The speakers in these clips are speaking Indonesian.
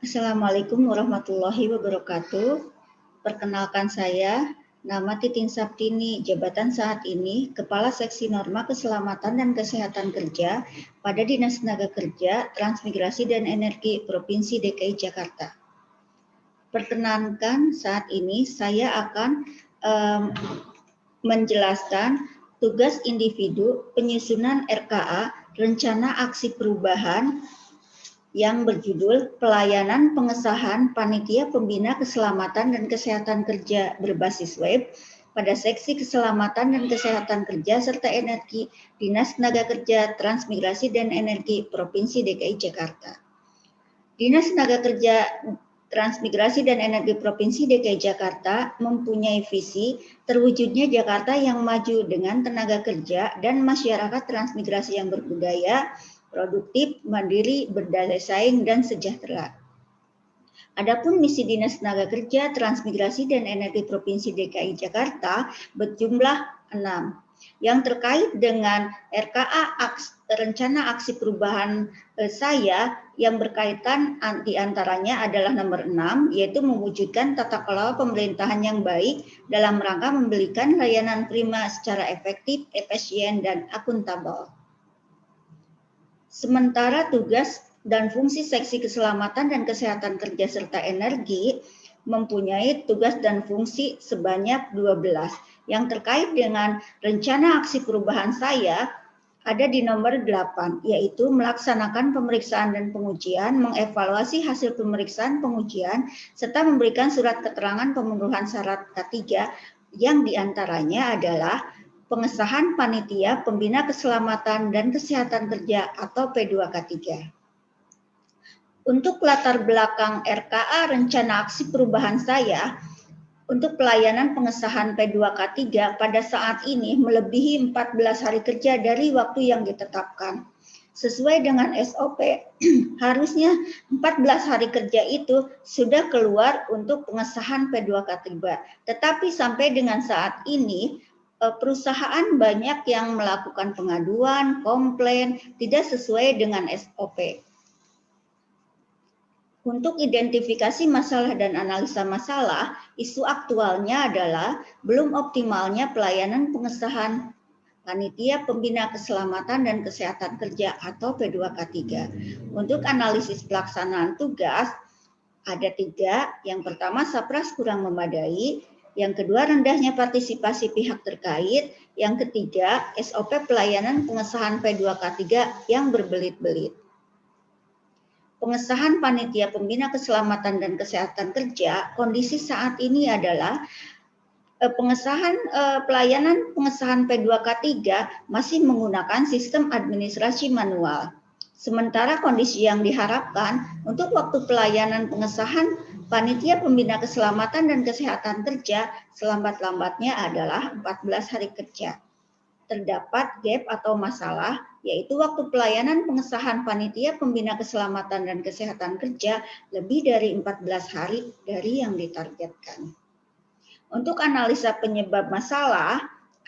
Assalamualaikum warahmatullahi wabarakatuh. Perkenalkan saya, nama Titin Saptini, jabatan saat ini Kepala Seksi Norma Keselamatan dan Kesehatan Kerja pada Dinas Tenaga Kerja, Transmigrasi dan Energi Provinsi DKI Jakarta. Perkenankan saat ini saya akan menjelaskan tugas individu penyusunan RKA, Rencana Aksi Perubahan, yang berjudul Pelayanan Pengesahan Panitia Pembina Keselamatan dan Kesehatan Kerja berbasis web pada Seksi Keselamatan dan Kesehatan Kerja serta Energi Dinas Tenaga Kerja, Transmigrasi dan Energi Provinsi DKI Jakarta. Dinas Tenaga Kerja, Transmigrasi dan Energi Provinsi DKI Jakarta mempunyai visi terwujudnya Jakarta yang maju dengan tenaga kerja dan masyarakat transmigrasi yang berbudaya, produktif, mandiri, berdaya saing, dan sejahtera. Adapun misi Dinas Tenaga Kerja, Transmigrasi dan Energi Provinsi DKI Jakarta berjumlah 6 yang terkait dengan RKA Rencana Aksi Perubahan saya yang berkaitan diantaranya adalah nomor 6, yaitu mewujudkan tata kelola pemerintahan yang baik dalam rangka memberikan layanan prima secara efektif, efisien, dan akuntabel. Sementara tugas dan fungsi Seksi Keselamatan dan Kesehatan Kerja serta Energi mempunyai tugas dan fungsi sebanyak 12 yang terkait dengan rencana aksi perubahan saya ada di nomor 8, yaitu melaksanakan pemeriksaan dan pengujian, mengevaluasi hasil pemeriksaan pengujian, serta memberikan surat keterangan pemenuhan syarat K3 yang diantaranya adalah pengesahan Panitia Pembina Keselamatan dan Kesehatan Kerja atau P2K3. Untuk latar belakang RKA Rencana Aksi Perubahan saya, untuk pelayanan pengesahan P2K3 pada saat ini melebihi 14 hari kerja dari waktu yang ditetapkan. Sesuai dengan SOP, harusnya 14 hari kerja itu sudah keluar untuk pengesahan P2K3. Tetapi sampai dengan saat ini, perusahaan banyak yang melakukan pengaduan, komplain, tidak sesuai dengan SOP. Untuk identifikasi masalah dan analisa masalah, isu aktualnya adalah belum optimalnya pelayanan pengesahan Panitia Pembina Keselamatan dan Kesehatan Kerja atau P2K3. Untuk analisis pelaksanaan tugas, ada 3. Yang pertama, Sapras kurang memadai. Yang kedua, rendahnya partisipasi pihak terkait. Yang ketiga, SOP pelayanan pengesahan P2K3 yang berbelit-belit. Pengesahan Panitia Pembina Keselamatan dan Kesehatan Kerja, kondisi saat ini adalah pengesahan pelayanan pengesahan P2K3 masih menggunakan sistem administrasi manual. Sementara kondisi yang diharapkan untuk waktu pelayanan pengesahan Panitia Pembina Keselamatan dan Kesehatan Kerja selambat-lambatnya adalah 14 hari kerja. Terdapat gap atau masalah, yaitu waktu pelayanan pengesahan Panitia Pembina Keselamatan dan Kesehatan Kerja lebih dari 14 hari dari yang ditargetkan. Untuk analisa penyebab masalah,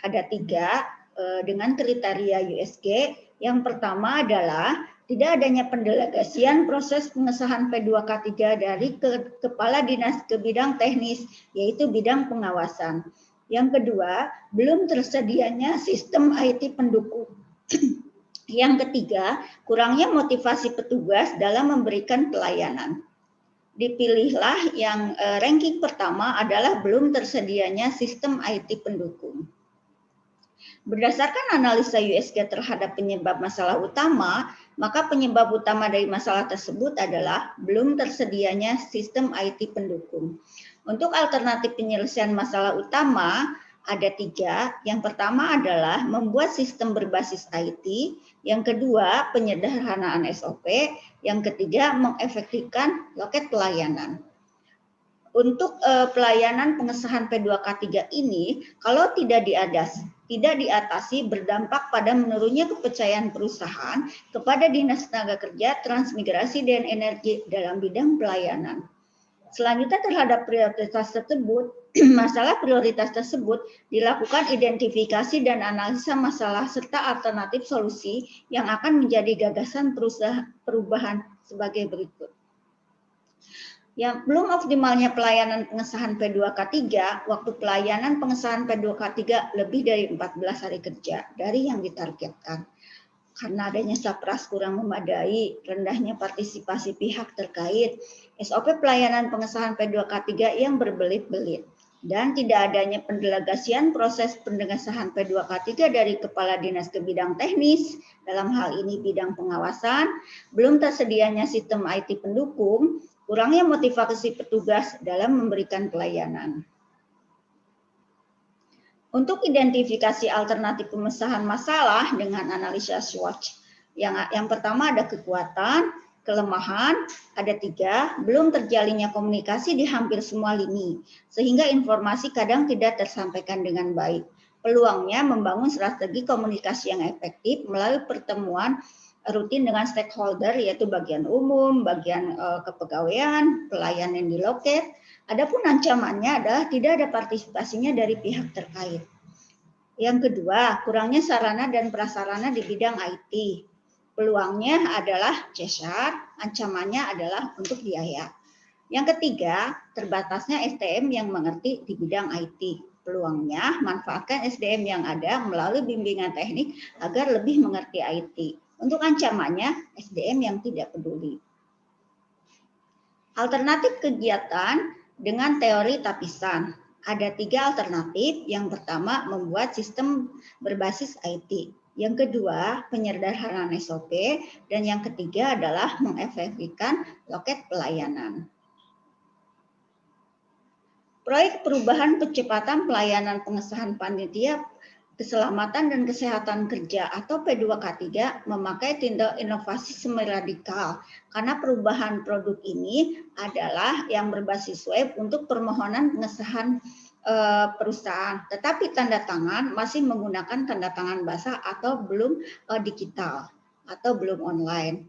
ada 3 dengan kriteria USG. Yang pertama adalah tidak adanya pendelegasian proses pengesahan P2K3 dari Kepala Dinas ke bidang teknis, yaitu bidang pengawasan. Yang kedua, belum tersedianya sistem IT pendukung. Yang ketiga, kurangnya motivasi petugas dalam memberikan pelayanan. Dipilihlah yang ranking pertama adalah belum tersedianya sistem IT pendukung. Berdasarkan analisa USG terhadap penyebab masalah utama, maka penyebab utama dari masalah tersebut adalah belum tersedianya sistem IT pendukung. Untuk alternatif penyelesaian masalah utama, ada 3. Yang pertama adalah membuat sistem berbasis IT. Yang kedua, penyederhanaan SOP. Yang ketiga, mengefektifkan loket pelayanan. Untuk pelayanan pengesahan P2K3 ini, kalau tidak diatasi berdampak pada menurunnya kepercayaan perusahaan kepada Dinas Tenaga Kerja, Transmigrasi, dan Energi dalam bidang pelayanan. Selanjutnya terhadap prioritas tersebut, masalah prioritas tersebut dilakukan identifikasi dan analisa masalah serta alternatif solusi yang akan menjadi gagasan perubahan sebagai berikut. Yang belum optimalnya pelayanan pengesahan P2K3, waktu pelayanan pengesahan P2K3 lebih dari 14 hari kerja dari yang ditargetkan. Karena adanya sapras kurang memadai, rendahnya partisipasi pihak terkait, SOP pelayanan pengesahan P2K3 yang berbelit-belit, dan tidak adanya pendelegasian proses pengesahan P2K3 dari Kepala Dinas ke bidang teknis, dalam hal ini bidang pengawasan, belum tersedianya sistem IT pendukung, kurangnya motivasi petugas dalam memberikan pelayanan. Untuk identifikasi alternatif pemecahan masalah dengan analisa SWOT, yang pertama ada kekuatan, kelemahan, ada 3, belum terjalinnya komunikasi di hampir semua lini, sehingga informasi kadang tidak tersampaikan dengan baik. Peluangnya membangun strategi komunikasi yang efektif melalui pertemuan rutin dengan stakeholder, yaitu bagian umum, bagian kepegawaian, pelayanan di loket. Adapun ancamannya adalah tidak ada partisipasinya dari pihak terkait. Yang kedua, kurangnya sarana dan prasarana di bidang IT. Peluangnya adalah CSR, ancamannya adalah untuk biaya. Yang ketiga, terbatasnya SDM yang mengerti di bidang IT. Peluangnya, manfaatkan SDM yang ada melalui bimbingan teknik agar lebih mengerti IT. Untuk ancamannya, SDM yang tidak peduli. Alternatif kegiatan dengan teori tapisan. Ada 3 alternatif. Yang pertama, membuat sistem berbasis IT. Yang kedua, penyederhanaan SOP. Dan yang ketiga adalah mengefektifkan loket pelayanan. Proyek perubahan percepatan pelayanan pengesahan panitia keselamatan dan kesehatan kerja atau P2K3 memakai tindak inovasi semi radikal karena perubahan produk ini adalah yang berbasis web untuk permohonan pengesahan perusahaan, tetapi tanda tangan masih menggunakan tanda tangan basah atau belum digital atau belum online.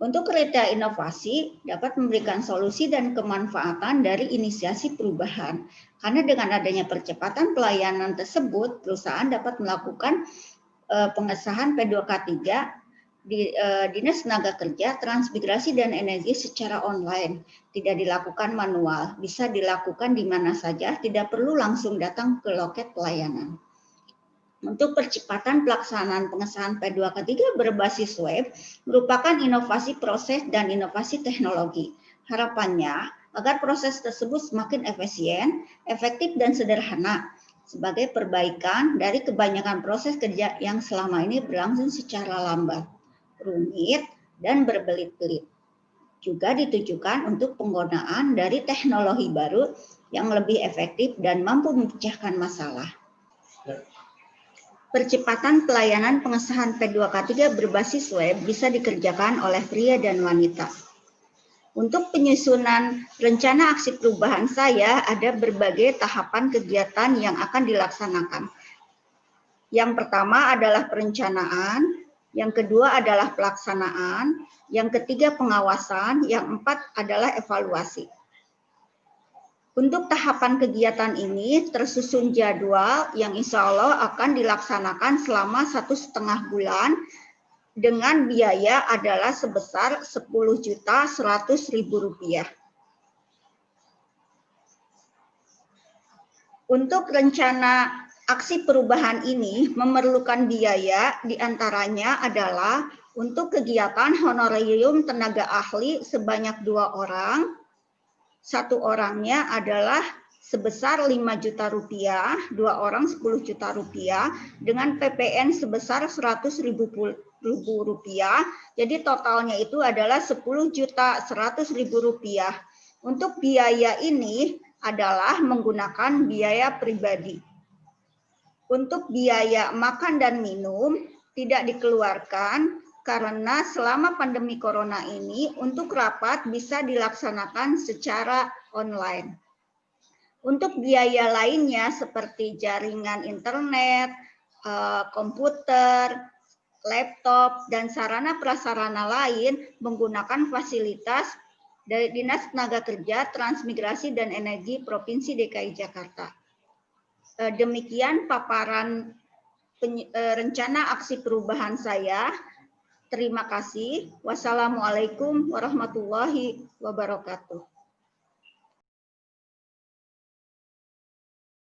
Untuk kriteria inovasi dapat memberikan solusi dan kemanfaatan dari inisiasi perubahan. Karena dengan adanya percepatan pelayanan tersebut, perusahaan dapat melakukan pengesahan P2K3 di Dinas Tenaga Kerja, Transmigrasi dan Energi secara online. Tidak dilakukan manual, bisa dilakukan di mana saja, tidak perlu langsung datang ke loket pelayanan. Untuk percepatan pelaksanaan pengesahan P2K3 berbasis web merupakan inovasi proses dan inovasi teknologi. Harapannya agar proses tersebut semakin efisien, efektif dan sederhana sebagai perbaikan dari kebanyakan proses kerja yang selama ini berlangsung secara lambat, rumit, dan berbelit-belit. Juga ditujukan untuk penggunaan dari teknologi baru yang lebih efektif dan mampu memecahkan masalah. Percepatan pelayanan pengesahan P2K3 berbasis web bisa dikerjakan oleh pria dan wanita. Untuk penyusunan rencana aksi perubahan saya ada berbagai tahapan kegiatan yang akan dilaksanakan. Yang pertama adalah perencanaan, yang kedua adalah pelaksanaan, yang ketiga pengawasan, yang empat adalah evaluasi. Untuk tahapan kegiatan ini tersusun jadwal yang insya Allah akan dilaksanakan selama 1,5 bulan dengan biaya adalah sebesar Rp10.100.000. Untuk rencana aksi perubahan ini memerlukan biaya diantaranya adalah untuk kegiatan honorarium tenaga ahli sebanyak 2 orang. 1 orangnya adalah sebesar Rp5 juta, 2 orang Rp10 juta, dengan PPN sebesar Rp100.000. Jadi totalnya itu adalah Rp10.100.000. Untuk biaya ini adalah menggunakan biaya pribadi. Untuk biaya makan dan minum tidak dikeluarkan, karena selama pandemi corona ini untuk rapat bisa dilaksanakan secara online. Untuk biaya lainnya seperti jaringan internet, komputer, laptop, dan sarana prasarana lain menggunakan fasilitas dari Dinas Tenaga Kerja, Transmigrasi dan Energi Provinsi DKI Jakarta. Demikian paparan rencana aksi perubahan saya. Terima kasih. Wassalamualaikum warahmatullahi wabarakatuh.